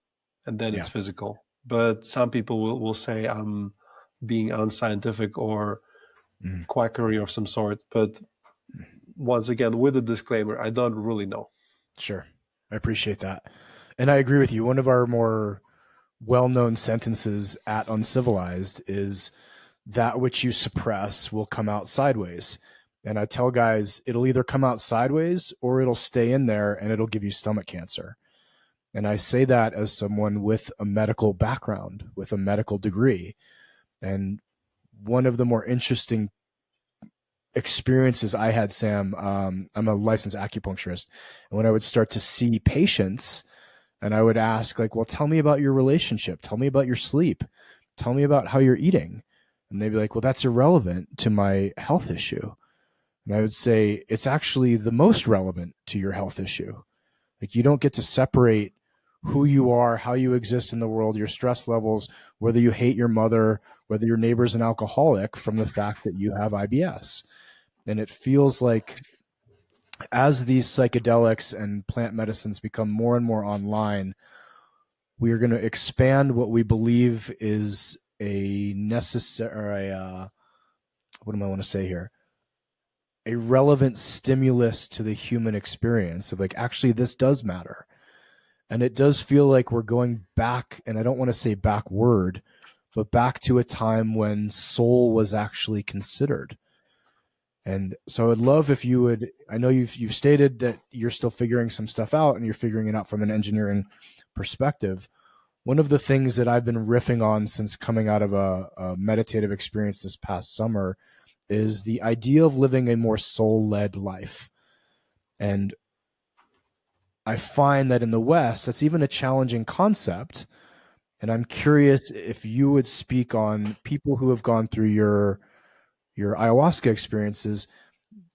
Speaker 2: and then it's physical. But some people will say I'm being unscientific or quackery of some sort. But once again, with a disclaimer, I don't really know.
Speaker 1: Sure. I appreciate that. And I agree with you. One of our more well-known sentences at UNcivilized is, that which you suppress will come out sideways. And I tell guys, it'll either come out sideways or it'll stay in there and it'll give you stomach cancer. And I say that as someone with a medical background, with a medical degree. And one of the more interesting experiences I had, Sam, I'm a licensed acupuncturist. And when I would start to see patients, and I would ask, like, well, tell me about your relationship. Tell me about your sleep. Tell me about how you're eating. And they'd be like, well, that's irrelevant to my health issue. And I would say, it's actually the most relevant to your health issue. Like, you don't get to separate who you are, how you exist in the world, your stress levels, whether you hate your mother, whether your neighbor's an alcoholic, from the fact that you have IBS. And it feels like, as these psychedelics and plant medicines become more and more online, we are going to expand what we believe is a necessary, what do I want to say here? A relevant stimulus to the human experience of, like, actually this does matter. And it does feel like we're going back, and I don't want to say backward, but back to a time when soul was actually considered. And so I'd love if you would, I know you've stated that you're still figuring some stuff out, and you're figuring it out from an engineering perspective. One of the things that I've been riffing on since coming out of a meditative experience this past summer is the idea of living a more soul-led life. And I find that in the West, that's even a challenging concept. And I'm curious if you would speak on people who have gone through your ayahuasca experiences.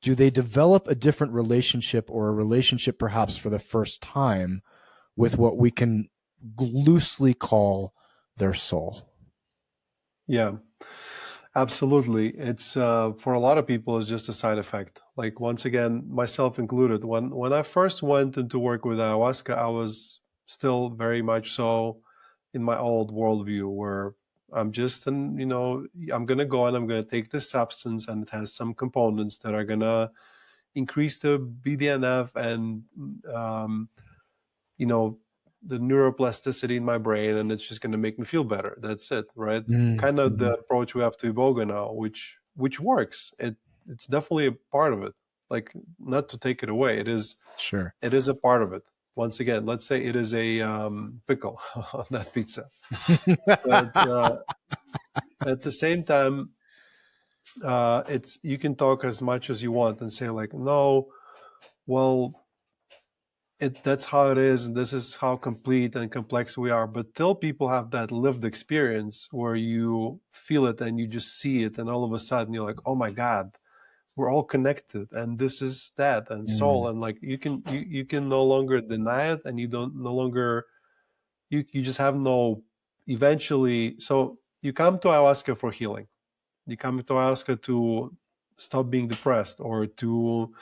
Speaker 1: Do they develop a different relationship, or a relationship perhaps for the first time, with what we can loosely call their soul?
Speaker 2: Yeah, absolutely. It's for a lot of people, it's just a side effect. Like, once again, myself included, when I first went into work with ayahuasca, I was still very much so in my old worldview, where I'm just I'm gonna go and I'm gonna take this substance, and it has some components that are gonna increase the BDNF and the neuroplasticity in my brain, and it's just going to make me feel better. That's it, right? Kind of the approach we have to Ibogaine now, which works. It's definitely a part of it. Like, not to take it away, it is a part of it. Once again, let's say it is a pickle on that pizza. But at the same time, you can talk as much as you want and say, like, no, well, that's how it is, and this is how complete and complex we are. But till people have that lived experience where you feel it and you just see it, and all of a sudden you're like, oh my God, we're all connected, and this is that, and soul, and like you can no longer deny it, and you don't no longer you just have no eventually. So you come to ayahuasca for healing. You come to ayahuasca to stop being depressed, or to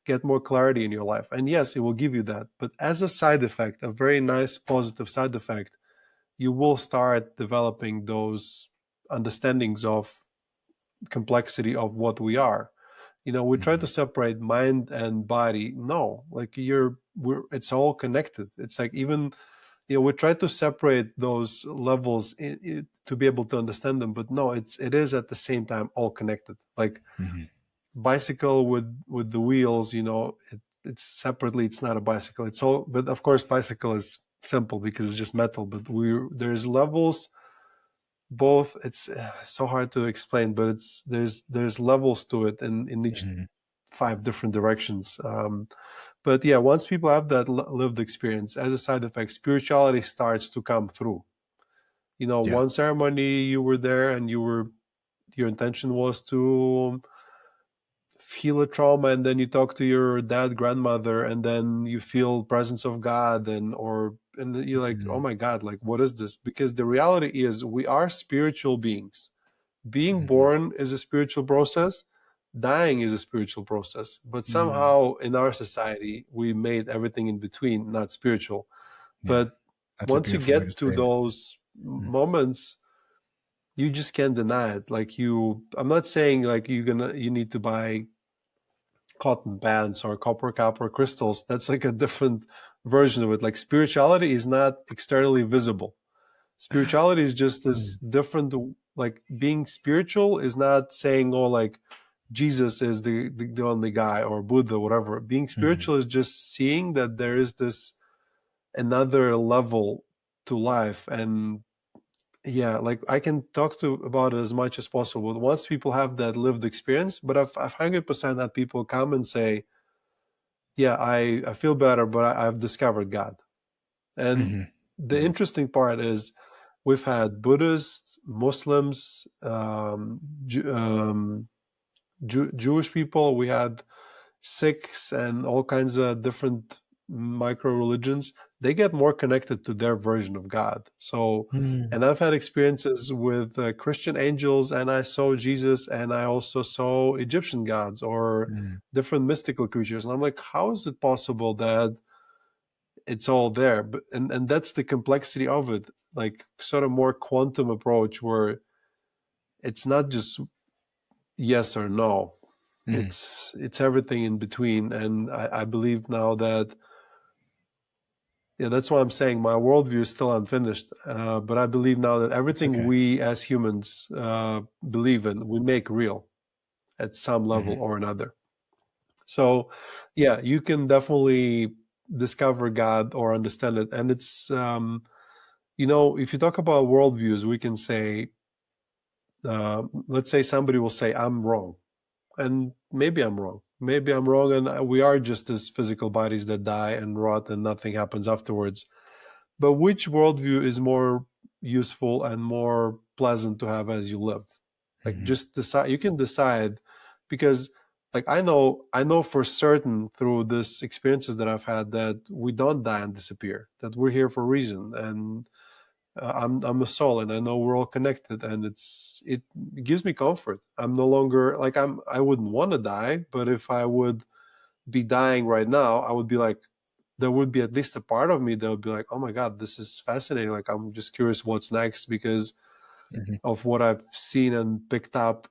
Speaker 2: get more clarity in your life. And yes, it will give you that. But as a side effect, a very nice positive side effect, you will start developing those understandings of complexity of what we are. We try to separate mind and body. No, like it's all connected. It's like even, we try to separate those levels to be able to understand them, but no, it is at the same time all connected. Like bicycle with the wheels, it's separately, it's not a bicycle. It's all, but of course bicycle is simple because it's just metal, but there's levels, both. It's so hard to explain, but there's levels to it in each 5 different directions. But yeah, once people have that lived experience, as a side effect, spirituality starts to come through. One ceremony you were there and your intention was to heal a trauma, and then you talk to your dad, grandmother, and then you feel presence of God, and you're like, oh my God, like what is this? Because the reality is we are spiritual beings. Being born is a spiritual process. Dying is a spiritual process. But somehow in our society, we made everything in between not spiritual. But once you get to those moments, you just can't deny it. Like I'm not saying like you need to buy cotton bands or copper crystals. That's like a different version of it. Like spirituality is not externally visible. Spirituality is just this different, like being spiritual is not saying, oh, like Jesus is the only guy, or Buddha, whatever. Being spiritual is just seeing that there is this another level to life. And yeah, like I can talk about it as much as possible. Once people have that lived experience, but I've 100% had people come and say, yeah, I feel better, but I've discovered God. And the interesting part is we've had Buddhists, Muslims, Jewish people. We had Sikhs and all kinds of different micro religions. They get more connected to their version of God. So, and I've had experiences with Christian angels, and I saw Jesus, and I also saw Egyptian gods or different mystical creatures. And I'm like, how is it possible that it's all there? But and that's the complexity of it, like sort of more quantum approach where it's not just yes or no. It's everything in between. And I believe now that, yeah, that's why I'm saying my worldview is still unfinished. But I believe now that everything we as humans believe in, we make real at some level or another. So yeah, you can definitely discover God or understand it. And it's, if you talk about worldviews, we can say, let's say somebody will say, I'm wrong. And maybe I'm wrong. Maybe I'm wrong, and we are just as physical bodies that die and rot and nothing happens afterwards. But which worldview is more useful and more pleasant to have as you live? Like just decide. You can decide, because like I know for certain through these experiences that I've had that we don't die and disappear, that we're here for a reason. And I'm a soul, and I know we're all connected, and it gives me comfort. I'm no longer like I wouldn't want to die, but if I would be dying right now, I would be like, there would be at least a part of me that would be like, oh my God, this is fascinating. Like I'm just curious what's next because of what I've seen and picked up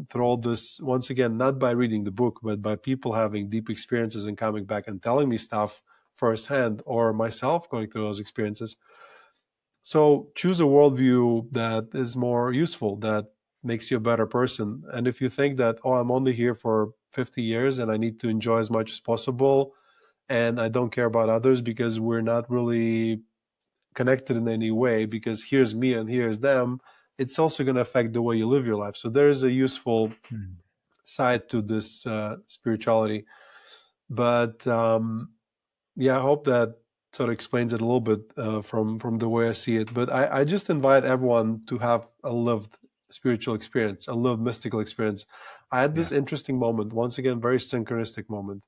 Speaker 2: through all this. Once again, not by reading the book, but by people having deep experiences and coming back and telling me stuff firsthand, or myself going through those experiences. So choose a worldview that is more useful, that makes you a better person. And if you think that, oh, I'm only here for 50 years and I need to enjoy as much as possible, and I don't care about others because we're not really connected in any way, because here's me and here's them, it's also going to affect the way you live your life. So there is a useful side to this spirituality. But yeah, I hope that sort of explains it a little bit from the way I see it. But I just invite everyone to have a lived spiritual experience, a lived mystical experience. I had this interesting moment, once again, very synchronistic moment.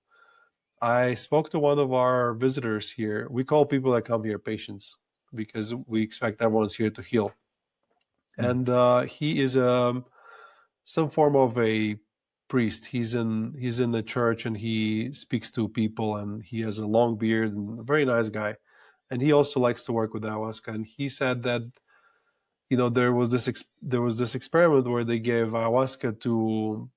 Speaker 2: I spoke to one of our visitors here. We call people that come here patients because we expect everyone's here to heal. And he is some form of a priest. He's in the church, and he speaks to people, and he has a long beard and a very nice guy. And he also likes to work with ayahuasca. And he said that, there was this experiment where they gave ayahuasca to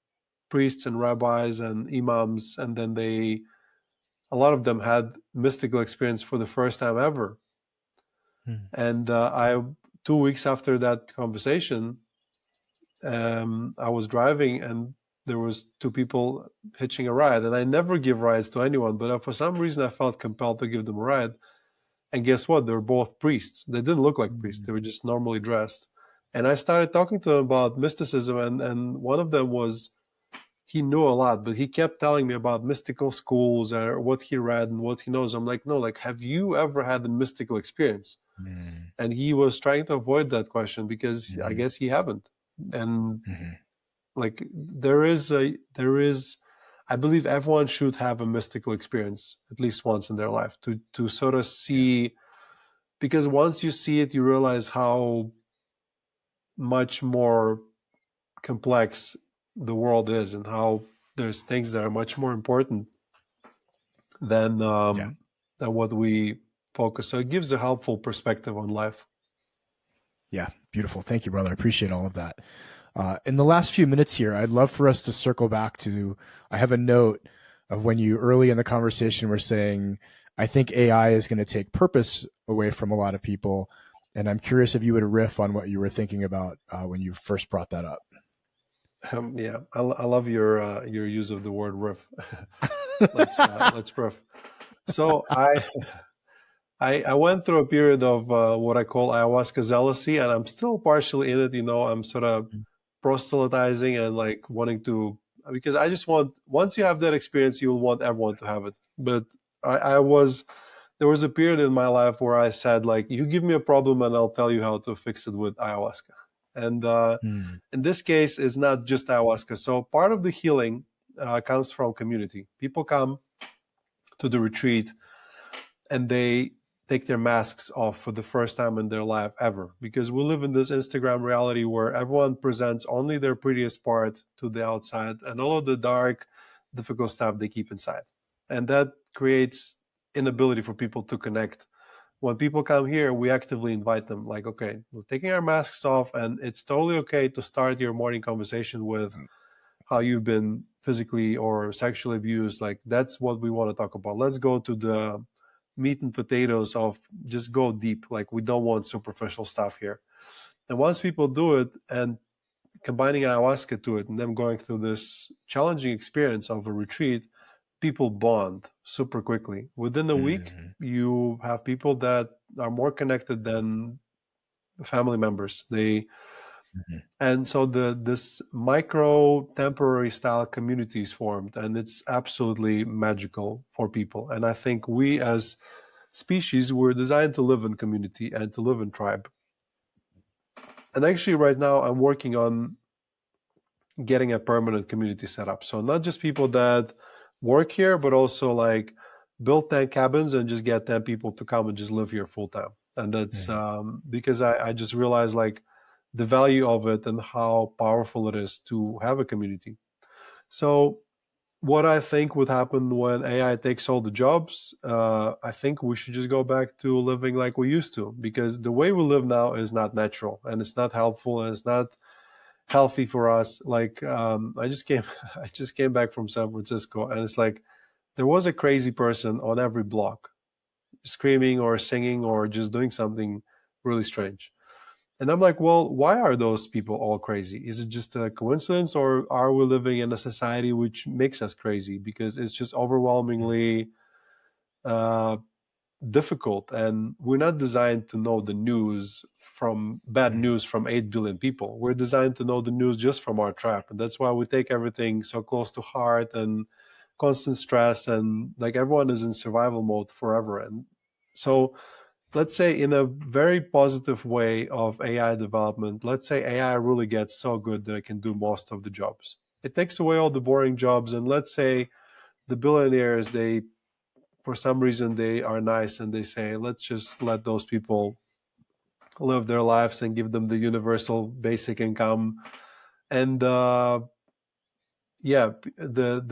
Speaker 2: priests and rabbis and imams, and then a lot of them had mystical experience for the first time ever. And 2 weeks after that conversation, I was driving and there was two people hitching a ride, and I never give rides to anyone, but for some reason I felt compelled to give them a ride. And guess what? They were both priests. They didn't look like priests. They were just normally dressed. And I started talking to them about mysticism, and one of them he knew a lot, but he kept telling me about mystical schools or what he read and what he knows. I'm like, no, like, have you ever had a mystical experience? And he was trying to avoid that question because I guess he haven't. And like there is, I believe everyone should have a mystical experience at least once in their life to sort of see, because once you see it, you realize how much more complex the world is and how there's things that are much more important than what we focus. So it gives a helpful perspective on life.
Speaker 1: Yeah, beautiful. Thank you, brother. I appreciate all of that. In the last few minutes here, I'd love for us to circle back to, I have a note of when you early in the conversation were saying, I think AI is going to take purpose away from a lot of people. And I'm curious if you would riff on what you were thinking about when you first brought that up.
Speaker 2: Yeah, I love your use of the word riff. Let's riff. So I went through a period of what I call ayahuasca zealousy, and I'm still partially in it. I'm sort of proselytizing and like wanting to, because I just want, once you have that experience, you'll want everyone to have it. But there was a period in my life where I said, like, you give me a problem and I'll tell you how to fix it with ayahuasca. And in this case, it's not just ayahuasca. So part of the healing comes from community. People come to the retreat and they take their masks off for the first time in their life ever, because we live in this Instagram reality where everyone presents only their prettiest part to the outside and all of the dark, difficult stuff they keep inside. And that creates inability for people to connect. When people come here, we actively invite them, like, okay, we're taking our masks off, and it's totally okay to start your morning conversation with how you've been physically or sexually abused. Like, that's what we want to talk about. Let's go to the meat and potatoes of just go deep. Like, we don't want superficial stuff here. And once people do it, and combining ayahuasca to it, and them going through this challenging experience of a retreat, people bond super quickly. Within a week, you have people that are more connected than family members. And so this micro temporary style community is formed, and it's absolutely magical for people. And I think we as species were designed to live in community and to live in tribe. And actually right now I'm working on getting a permanent community set up. So not just people that work here, but also like build 10 cabins and just get 10 people to come and just live here full time. And that's because I just realized like the value of it and how powerful it is to have a community. So what I think would happen when AI takes all the jobs, I think we should just go back to living like we used to, because the way we live now is not natural and it's not helpful and it's not healthy for us. Like I just came back from San Francisco, and it's like there was a crazy person on every block screaming or singing or just doing something really strange. And I'm like, well, why are those people all crazy? Is it just a coincidence, or are we living in a society which makes us crazy? Because it's just overwhelmingly difficult, and we're not designed to know the news from bad news from 8 billion people. We're designed to know the news just from our tribe. And that's why we take everything so close to heart and constant stress, and like everyone is in survival mode forever. And so let's say in a very positive way of AI development, let's say AI really gets so good that it can do most of the jobs. It takes away all the boring jobs. And let's say the billionaires, for some reason, they are nice and they say, let's just let those people live their lives and give them the universal basic income. And the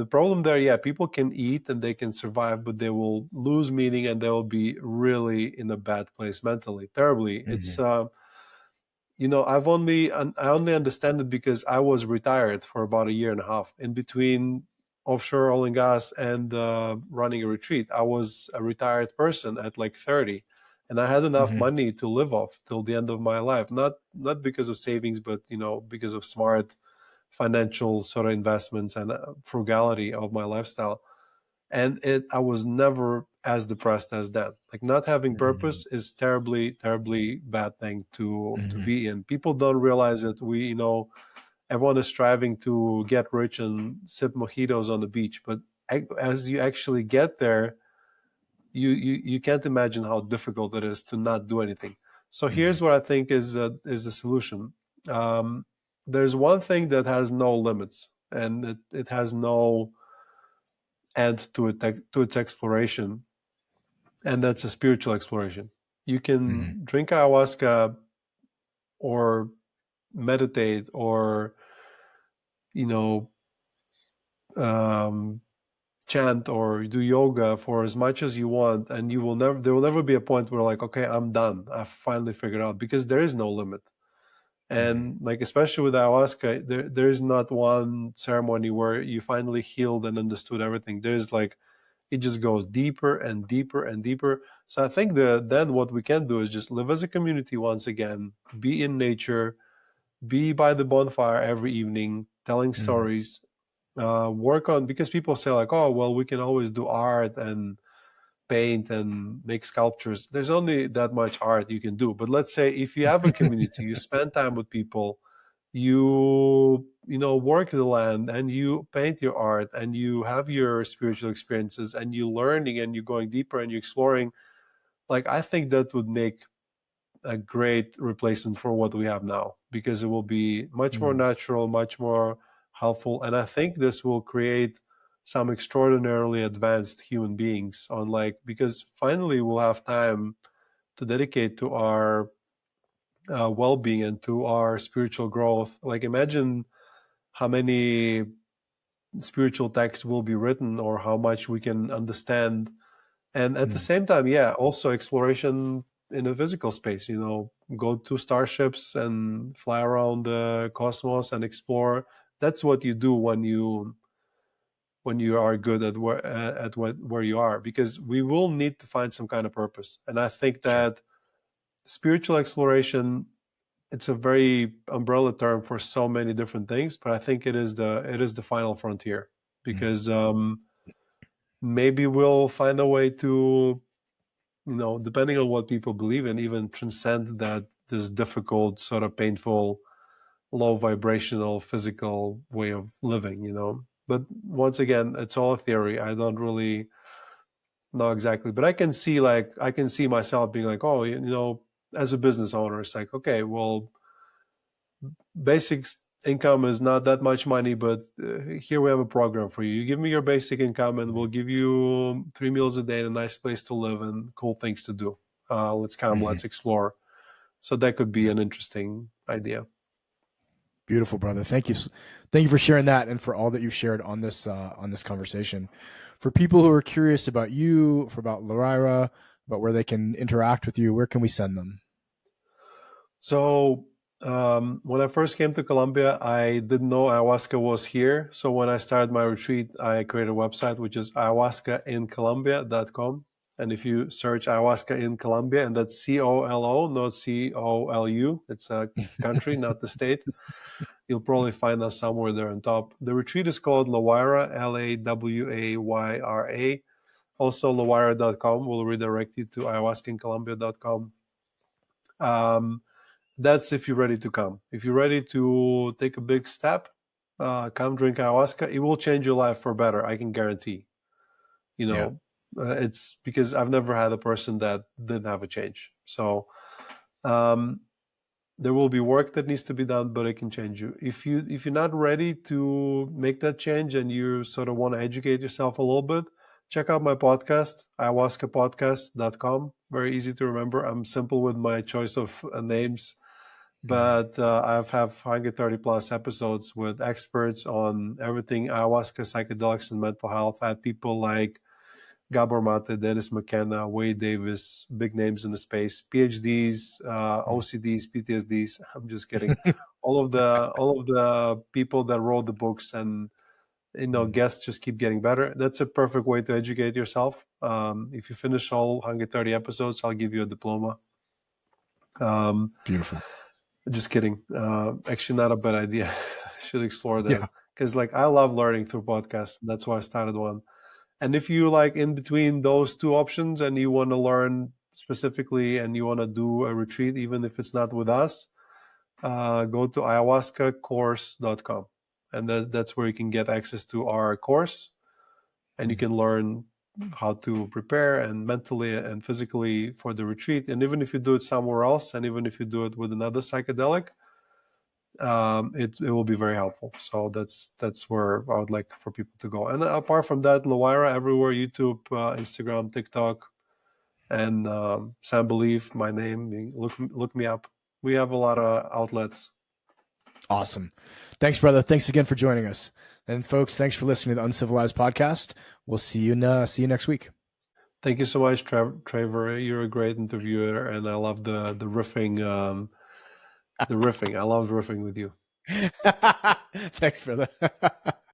Speaker 2: problem there, people can eat and they can survive, but they will lose meaning and they will be really in a bad place mentally, terribly. It's I only understand it because I was retired for about a year and a half. In between offshore oil and gas and running a retreat, I was a retired person at like 30, and I had enough money to live off till the end of my life. Not because of savings, but because of smart financial sort of investments and frugality of my lifestyle. And I was never as depressed as that. Like, not having purpose is terribly, terribly bad thing to be in. People don't realize that everyone is striving to get rich and sip mojitos on the beach, but as you actually get there, you can't imagine how difficult it is to not do anything. So here's what I think is the solution. There's one thing that has no limits, and it has no end to its exploration, and that's a spiritual exploration. You can drink ayahuasca or meditate or chant or do yoga for as much as you want, and there will never be a point where like, okay, I'm done, I finally figured out, because there is no limit. And like, especially with ayahuasca, there is not one ceremony where you finally healed and understood everything. There's like, it just goes deeper and deeper and deeper. So I think then what we can do is just live as a community once again, be in nature, be by the bonfire every evening, telling stories, work on, because people say like, oh, well, we can always do art and paint and make sculptures. There's only that much art you can do. But let's say if you have a community, you spend time with people, you work the land and you paint your art and you have your spiritual experiences and you learning and you're going deeper and you're exploring, like, I think that would make a great replacement for what we have now, because it will be much more natural, much more helpful. And I think this will create some extraordinarily advanced human beings because finally we'll have time to dedicate to our well-being and to our spiritual growth. Like, imagine how many spiritual texts will be written or how much we can understand. And at the same time, also exploration in a physical space, go to starships and fly around the cosmos and explore. That's what you do when you are good at where you are, because we will need to find some kind of purpose. And I think that spiritual exploration, it's a very umbrella term for so many different things, but I think it is the final frontier, because maybe we'll find a way to, depending on what people believe in, even transcend this difficult, sort of painful, low vibrational, physical way of living, But once again, it's all a theory. I don't really know exactly, but I can see myself being like, oh, as a business owner, it's like, okay, well, basic income is not that much money, but here we have a program for you. You give me your basic income and we'll give you 3 meals a day and a nice place to live and cool things to do. Let's come, let's explore. So that could be an interesting idea.
Speaker 1: Beautiful, brother. Thank you. Thank you for sharing that and for all that you've shared on this conversation. For people who are curious about you, about Lawayra, about where they can interact with you, where can we send them?
Speaker 2: So when I first came to Colombia, I didn't know ayahuasca was here. So when I started my retreat, I created a website, which is ayahuascaincolombia.com. And if you search ayahuasca in Colombia, and that's COLO, not COLU, it's a country, not the state, you'll probably find us somewhere there on top. The retreat is called Lawayra, Lawayra. Also, lawayra.com will redirect you to ayahuascaincolombia.com. That's if you're ready to come. If you're ready to take a big step, come drink ayahuasca. It will change your life for better, I can guarantee. It's because I've never had a person that didn't have a change. So there will be work that needs to be done, but it can change you. If you're not ready to make that change and you sort of want to educate yourself a little bit, check out my podcast, ayahuascapodcast.com. Very easy to remember. I'm simple with my choice of names. But I've 130 plus episodes with experts on everything ayahuasca, psychedelics, and mental health. I had people like Gabor Mate, Dennis McKenna, Wade Davis, big names in the space, PhDs, OCDs, PTSDs. I'm just kidding. all of the people that wrote the books and guests just keep getting better. That's a perfect way to educate yourself. If you finish all 130 episodes, I'll give you a diploma.
Speaker 1: Beautiful.
Speaker 2: Just kidding. Actually, not a bad idea. I should explore that because I love learning through podcasts. That's why I started one. And if you in between those two options and you want to learn specifically and you want to do a retreat, even if it's not with us, go to ayahuascacourse.com. And that's where you can get access to our course, and you can learn how to prepare and mentally and physically for the retreat. And even if you do it somewhere else, and even if you do it with another psychedelic, it will be very helpful. So that's where I would like for people to go. And apart from that, Lawayra everywhere: YouTube, Instagram, TikTok, and Sam Believ, my name. Look me up. We have a lot of outlets.
Speaker 1: Awesome. Thanks, brother. Thanks again for joining us. And folks, thanks for listening to the Uncivilized Podcast. We'll see you next week.
Speaker 2: Thank you so much, Traver. You're a great interviewer, and I love the riffing. The riffing. I love riffing with you.
Speaker 1: Thanks, brother.